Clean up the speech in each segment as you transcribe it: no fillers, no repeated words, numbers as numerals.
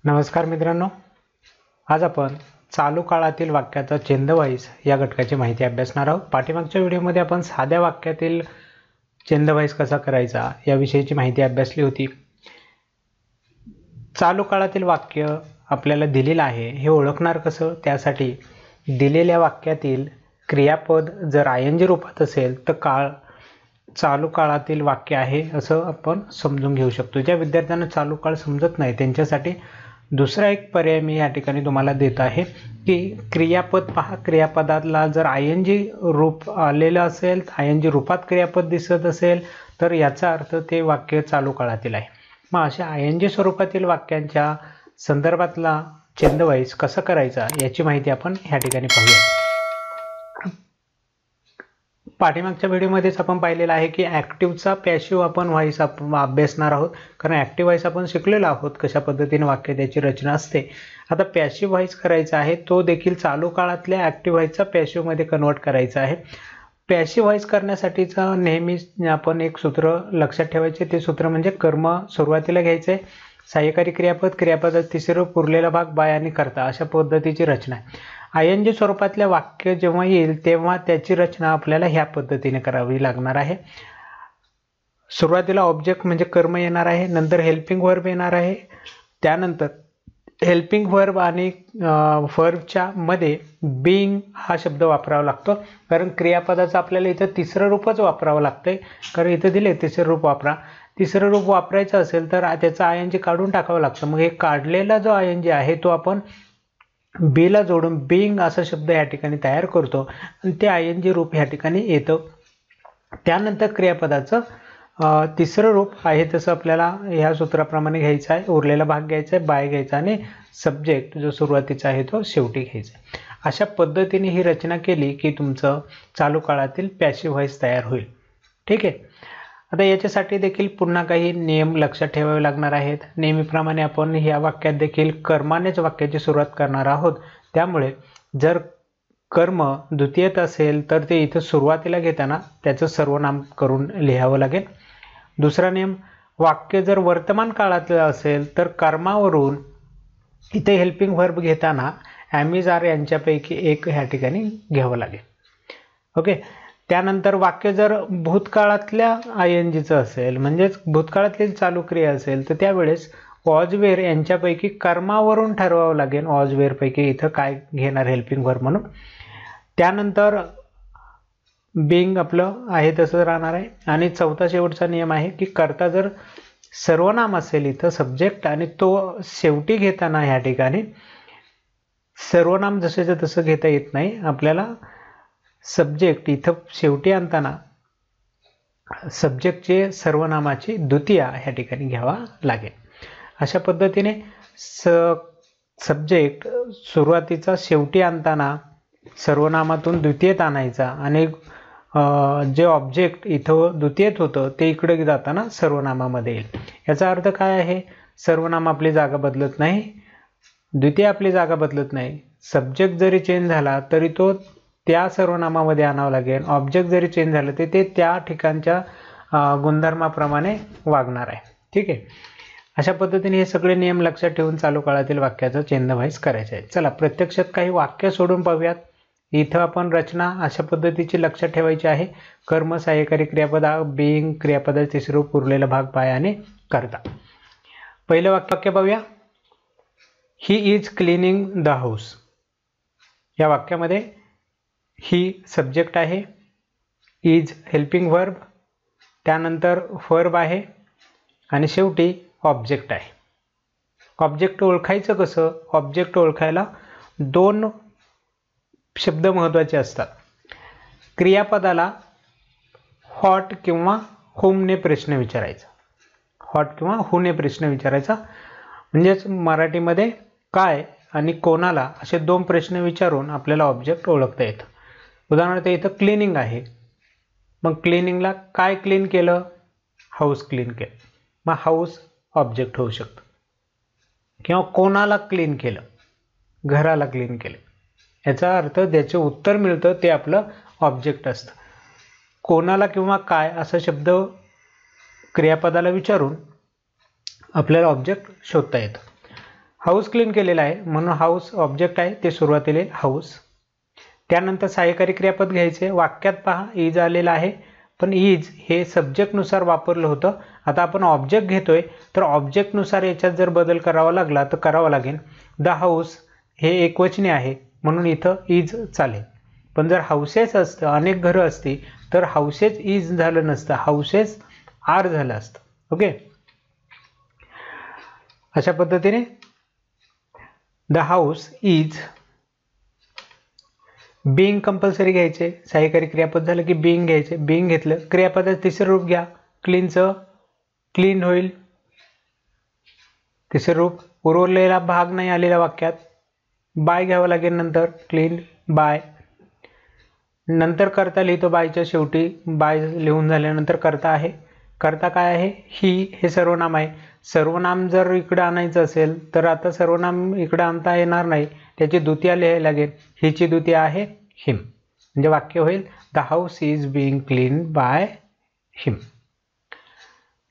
नमस्कार मित्रांनो, आज आपण चालू काळातील वाक्याचा छंदवाईस या घटकाची माहिती अभ्यासणार आहोत। पाठीमागच्या व्हिडिओमध्ये आपण साध्या वाक्यातील छंदवाईस कसा करायचा याविषयीची माहिती अभ्यासली होती। चालू काळातील वाक्य आपल्याला दिलेलं आहे हे ओळखणार कसं, त्यासाठी दिलेल्या वाक्यातील क्रियापद जर आयएनजी रूपात असेल तर चालू काळातील वाक्य आहे असं आपण समजून घेऊ शकतो। ज्या विद्यार्थ्यांना चालू काळ समजत नाही त्यांच्यासाठी दुसरा एक पर्याय मी या ठिकाणी तुम्हाला देत आहे की क्रियापद पहा, क्रियापदाला जर आयएनजी रूप आलेलं असेल, आयएनजी रूपात क्रियापद दिसत असेल तर याचा अर्थ ते वाक्य चालू काळातील आहे। मग अशा आयएनजी स्वरूपातील वाक्यांच्या संदर्भातला छंदवाईस कसा करायचा याची माहिती आपण या ठिकाणी पाहूया। पाठीमागच्या व्हिडिओमध्येच आपण पाहिलेलं आहे की ॲक्टिव्हचा पॅसिव्ह आपण व्हॉइस अभ्यासणार आहोत, कारण ॲक्टिव्ह व्हॉइस आपण शिकलेलो आहोत कशा पद्धतीने वाक्य त्याची रचना असते। आता पॅसिव्ह व्हॉइस करायचा आहे, तो देखील चालू काळातल्या ॲक्टिव्ह व्हॉइसचा पॅसिव्हमध्ये कन्वर्ट करायचा आहे। पॅसिव्ह व्हॉइस करण्यासाठीचा नेहमी आपण एक सूत्र लक्षात ठेवायचे, ते सूत्र म्हणजे कर्म सुरुवातीला घ्यायचे, सहाय्यकारी क्रियापद, क्रियापदाचा तिसरं रूप, उरलेला भाग बाय आणि कर्ता, अशा पद्धतीची रचना आहे। आयएनजी स्वरूपातले वाक्य जेव्हा येईल तेव्हा त्याची रचना आपल्याला ह्या पद्धतीने करावी लागणार आहे। सुरुवातीला ऑब्जेक्ट म्हणजे कर्म येणार आहे, नंतर हेल्पिंग वर्ब येणार आहे, त्यानंतर हेल्पिंग वर्ब आणि वर्बच्या मध्ये बीइंग हा शब्द वापरावा लागतो, कारण क्रियापदाचं आपल्याला इथं तिसरं रूपच वापरावं लागतंय, कारण इथं दिले तिसरं रूप वापरा। तिसरं रूप वापरायचं असेल तर त्याचा आयएनजी काढून टाकावं लागतं। मग हे काढलेला जो आयएनजी आहे तो आपण बीला जोडून बीइंग असा शब्द या ठिकाणी तयार करतो आणि ते आयएनजी रूप या ठिकाणी येतं। त्यानंतर क्रियापदाचं तिसरं रूप आहे तसं आपल्याला ह्या सूत्राप्रमाणे घ्यायचं आहे, उरलेला भाग घ्यायचा आहे, बाय घ्यायचा आणि सब्जेक्ट जो सुरुवातीचा आहे तो शेवटी घ्यायचा आहे। अशा पद्धतीने ही रचना केली की तुमचं चालू काळातील पॅसिव्ह व्हॉइस तयार होईल। ठीक आहे, आता याच्यासाठी देखील पुन्हा काही नियम लक्षात ठेवावे लागणार आहेत। नेहमीप्रमाणे आपण या वाक्यात देखील कर्मानेच वाक्याची सुरुवात करणार आहोत, त्यामुळे जर कर्म द्वितीयत असेल तर ते इथं सुरुवातीला घेताना त्याचं सर्वनाम करून लिहावं लागेल। दुसरा नियम, वाक्य जर वर्तमान काळातलं असेल तर कर्मावरून इथे हेल्पिंग वर्ब घेताना ॲम आर यांच्यापैकी एक ह्या ठिकाणी घ्यावं लागेल। ओके, त्यानंतर वाक्य जर भूतकाळातल्या आयएनजीचं असेल म्हणजेच भूतकाळातली चालू क्रिया असेल तर त्यावेळेस वॉज वेअर यांच्यापैकी कर्मावरून ठरवावं लागेल, वॉज वेअर पैकी इथं काय घेणार हेल्पिंग वर्ब म्हणून। त्यानंतर बीइंग आपलं आहे तसं राहणार आहे। आणि चौथा शेवटचा नियम आहे की कर्ता जर सर्वनाम असेल इथं सब्जेक्ट आणि तो शेवटी घेताना ह्या ठिकाणी सर्वनाम जसेच्या तसं घेता येत नाही, आपल्याला सब्जेक्ट इथं शेवटी आणताना सब्जेक्टचे सर्वनामाची द्वितीया ह्या ठिकाणी घ्यावा लागेल। अशा पद्धतीने सब्जेक्ट सुरुवातीचा शेवटी आणताना सर्वनामातून द्वितीयत आणायचा आणि जे ऑब्जेक्ट इथं द्वितीयत होतं ते इकडे जाताना सर्वनामामध्ये येईल। याचा अर्थ काय आहे, सर्वनाम आपली जागा बदलत नाही, द्वितीय आपली जागा बदलत नाही, सब्जेक्ट जरी चेंज झाला तरी तो त्या सर्वनामामध्ये आणावं लागेल, ऑब्जेक्ट जरी चेंज झालं तर ते त्या ठिकाणच्या गुणधर्माप्रमाणे वागणार आहे। ठीक आहे, अशा पद्धतीने हे सगळे नियम लक्षात ठेवून चालू काळातील वाक्याचं छंदवाईस करायचं आहे। चला प्रत्यक्षात काही वाक्य सोडून पाहूयात। इथं आपण रचना अशा पद्धतीची लक्षात ठेवायची आहे, कर्म, सहाय्यकारी क्रियापद, बीइंग, क्रियापदाचे तिसरं रूप, उरलेला भाग बाय आणि कर्ता। पहिलं वाक्य पाहूया, he is cleaning the house. या वाक्यामध्ये ही सब्जेक्ट आहे, इज हेल्पिंग वर्ब, त्यानंतर वर्ब आहे आणि शेवटी ऑब्जेक्ट आहे। ऑब्जेक्ट ओळखायचं कसं, ऑब्जेक्ट ओळखायला दोन शब्द महत्त्वाचे असतात। क्रियापदाला व्हॉट किंवा हुमने प्रश्न विचारायचा, व्हॉट किंवा हुने प्रश्न विचारायचा, म्हणजेच मराठीमध्ये काय आणि कोणाला असे दोन प्रश्न विचारून आपल्याला ऑब्जेक्ट ओळखता येतं। उदाहरणार्थ इथं क्लिनिंग आहे, मग क्लिनिंगला काय क्लीन केलं, हाऊस क्लीन केलं, मग हाऊस ऑब्जेक्ट होऊ शकतं। किंवा कोणाला क्लीन केलं, घराला क्लीन केलं, याचा अर्थ ज्याचे उत्तर मिळतं ते आपलं ऑब्जेक्ट असतं। कोणाला किंवा काय असा शब्द क्रियापदाला विचारून आपल्याला ऑब्जेक्ट शोधता येतं। हाऊस क्लीन केलेला आहे म्हणून हाऊस ऑब्जेक्ट आहे, ते सुरुवातीला येईल हाऊस. त्यानंतर सहाय्यकारी क्रियापद घ्यायचे. वाक्यात पहा इज आलेला आहे, पण इज हे सब्जेक्टनुसार वापरलं होतं. आता आपण ऑब्जेक्ट घेतोय तर ऑब्जेक्टनुसार याच्यात जर बदल करावा लागला तर करावा लागेल. द हाऊस हे एकवचनी आहे म्हणून इथं इज चालेल. पण जर हाऊसेस असतं, अनेक घरं असती तर हाऊसेस इज झालं नसतं, हाऊसेस आर झालं असतं. ओके, अशा पद्धतीने the house is. Being compulsory घ्यायचे. सहाय्यकारी क्रियापद झालं की बीइंग घ्यायचे. बीइंग घेतलं, क्रियापदाचं तिसरं रूप घ्या. क्लीनचं क्लीन होईल तिसरं रूप. उरवलेला भाग नाही आलेला वाक्यात, बाय घ्यावं लागेल नंतर. Clean bye. नंतर करता लिहितो बायच्या शेवटी. बाय लिहून झाल्यानंतर करता आहे. करता काय आहे? ही. हे सर्वनाम आहे. सर्वनाम जर इकडे आणायचं असेल तर आता सर्वनाम इकडे आणता येणार नाही, त्याची द्वितीया लिहायला लागेल. हिची द्वितीया आहे हिम. म्हणजे वाक्य होईल the house is being clean by him.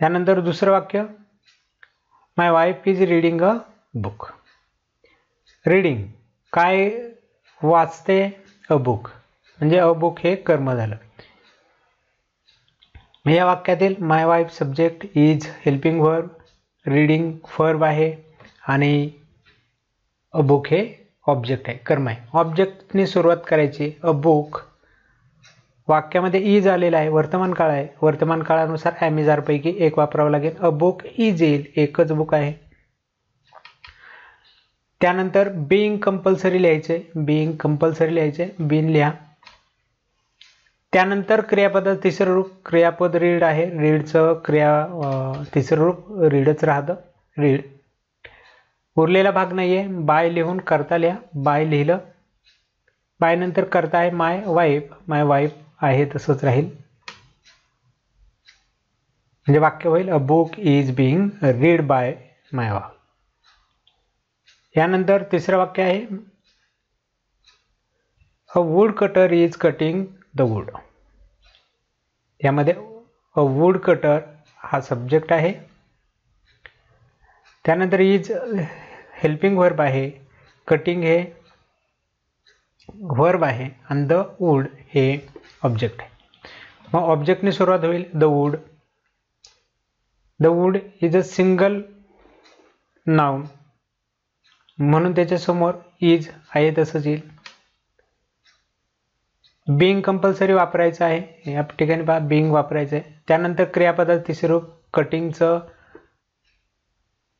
त्यानंतर दुसरं वाक्य, my wife is reading a book. Reading काय वाचते? A book. म्हणजे अ बुक हे कर्म झालं. या वाक्यातील my wife subject, is helping verb, reading verb आहे आणि अ बुक हे ऑब्जेक्ट आहे, कर्म आहे. ऑब्जेक्टने सुरुवात करायची. अ बुक वाक्यामध्ये इज आलेला आहे, वर्तमान काळ आहे. वर्तमान काळानुसार ॲम इज आर पैकी एक वापरावं लागेल. अ बुक इज येईल, एकच बुक आहे. त्यानंतर बीइंग कंपल्सरी लिहायचे. बीइंग कंपल्सरी लिहायचे. बीन लिहा. त्यानंतर क्रियापदाचं तिसरं रूप. क्रियापद रीड आहे. रीडचं तिसरं रूप रीडच राहतं, रीड. उरलेला भाग नाही आहे. बाय लिहून करता लिहा. बाय लिहिलं. बाय नंतर करता आहे माय वाईफ. माय वाईफ आहे तसंच राहील. म्हणजे वाक्य होईल a book is being read by my wife. यानंतर तिसरं वाक्य आहे a wood cutter is cutting the wood. यामध्ये अ वूड कटर हा सब्जेक्ट आहे. त्यानंतर इज हेल्पिंग वर्ब आहे. कटिंग हे वर्ब आहे आणि द वूड हे ऑब्जेक्ट आहे. मग ऑब्जेक्टने सुरुवात होईल the wood. The wood is a single noun म्हणून त्याच्यासमोर इज आहे तसंच येईल. बीइंग कंपल्सरी वापरायचं आहे. या ठिकाणी पहा बीइंग वापरायचं आहे. त्यानंतर क्रियापदाचं तिसरं रूप. कटिंगचं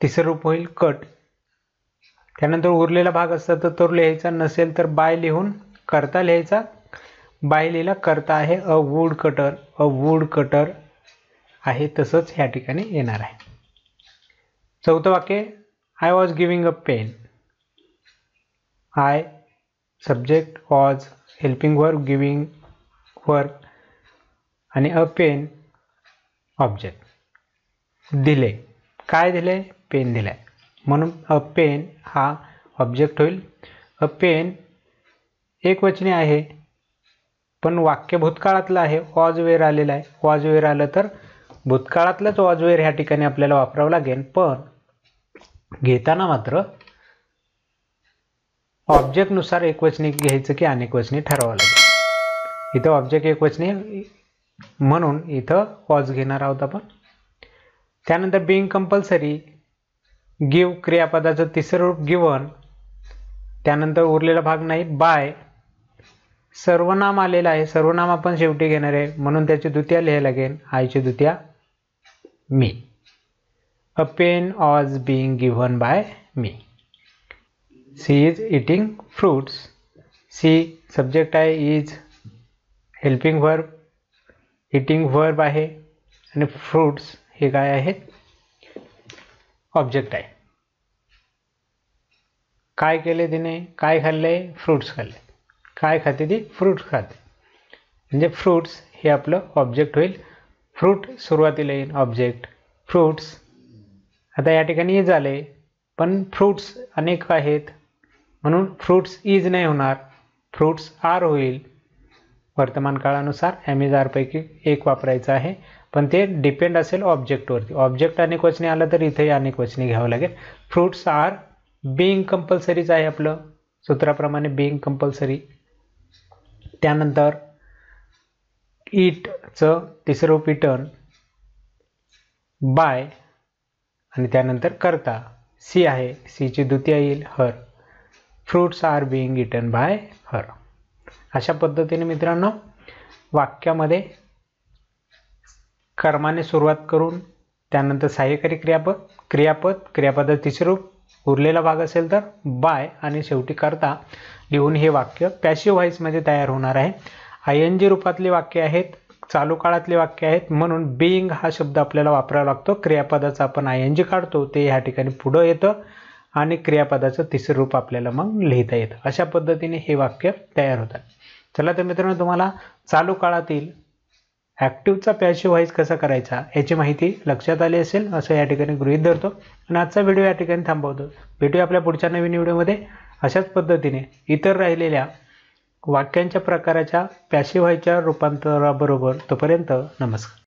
तिसरं रूप होईल कट. त्यानंतर उरलेला भाग असता तर तो लिहायचा, नसेल तर बाय लिहून करता लिहायचा. बाय लिहिला, करता आहे a wood cutter. A wood cutter आहे तसंच ह्या ठिकाणी येणार आहे. चौथं वाक्य, I was giving a pen. I subject, was helping verb, giving verb आणि अ पेन ऑब्जेक्ट. दिले काय दिले? पेन दिलाय म्हणून अ पेन हा ऑब्जेक्ट होईल. अ पेन एकवचनी आहे पण वाक्य भूतकाळातलं आहे. वॉज वेअर आलेलं आहे. वॉज वेअर आलं तर भूतकाळातलंच वॉज वेअर ह्या ठिकाणी आपल्याला वापरावं लागेल. पण घेताना मात्र ऑब्जेक्टनुसार एकवचनी घ्यायचं की अनेकवचनी ठरवावं लागेल. इथं ऑब्जेक्ट एकवचनी म्हणून इथं वॉज घेणार आहोत आपण. त्यानंतर बीइंग कंपल्सरी. गिव क्रियापदाचं तिसरं रूप गिवन. त्यानंतर उरलेला भाग नाही. बाय सर्वनाम आलेलं आहे. सर्वनाम आपण शेवटी घेणार आहे म्हणून त्याची द्वितीया लिहायला लागेल. आयची द्वितीया me. A pen was being given by me. She is eating fruits. She subject आहे. Is helping verb, eating verb आहे आणि फ्रूट्स हे काय आहे? ऑब्जेक्ट आहे. काय केले तिने? काय खाल्ले? फ्रूट्स खाल्ले. काय खाते ती? फ्रूट्स खाते. म्हणजे फ्रूट्स हे आपलं ऑब्जेक्ट होईल. फ्रूट सुरुवातीला येईल ऑब्जेक्ट. फ्रूट्स आता या ठिकाणी इज आले पण फ्रूट्स अनेक आहेत म्हणून फ्रूट्स इज नाही होणार, फ्रूट्स आर होईल. वर्तमान काळानुसार ॲम इज आर पैकी एक वापरायचं आहे पण ते डिपेंड असेल ऑब्जेक्टवरती. ऑब्जेक्ट अनेकवचनी आलं तर इथेही अनेकवचनी घ्यावं लागेल. फ्रूट्स आर बीइंग कंपल्सरीच आहे आपलं सूत्राप्रमाणे बीइंग कंपल्सरी. त्यानंतर ईटचं तिसरं रूप इटन, बाय आणि त्यानंतर करता सी आहे, सीची द्वितीय येईल her. Fruits are being eaten by her. अशा पद्धतीने मित्रांनो वाक्यामध्ये कर्माने सुरुवात करून त्यानंतर सहाय्यकारी क्रियापद तिसरे रूप, उरलेला भाग असेल तर बाय आणि शेवटी करता लिहून हे वाक्य पॅसिव्ह व्हॉइसमध्ये तयार होणार आहे. आयएनजी रूपातली वाक्य आहेत, चालू काळातली वाक्य आहेत, म्हणून बीइंग हा शब्द आपल्याला वापरावा लागतो. क्रियापदाचा आपण आयएनजी काढतो ते ह्या ठिकाणी पुढं येतं आणि क्रियापदाचं तिसरं रूप आपल्याला मग लिहिता येतं. अशा पद्धतीने हे वाक्य तयार होतात. चला तर मित्रांनो तुम्हाला चालू काळातील ॲक्टिव्हचा पॅसिव्ह व्हॉइस कसा करायचा याची माहिती लक्षात आली असेल असं या ठिकाणी गृहीत धरतो आणि आजचा व्हिडिओ या ठिकाणी थांबवतो. भेटूया आपल्या पुढच्या नवीन व्हिडिओमध्ये अशाच पद्धतीने इतर राहिलेल्या वाक्यांच्या प्रकाराच्या पॅसिव्ह व्हॉइसच्या रूपांतराबरोबर. तोपर्यंत नमस्कार.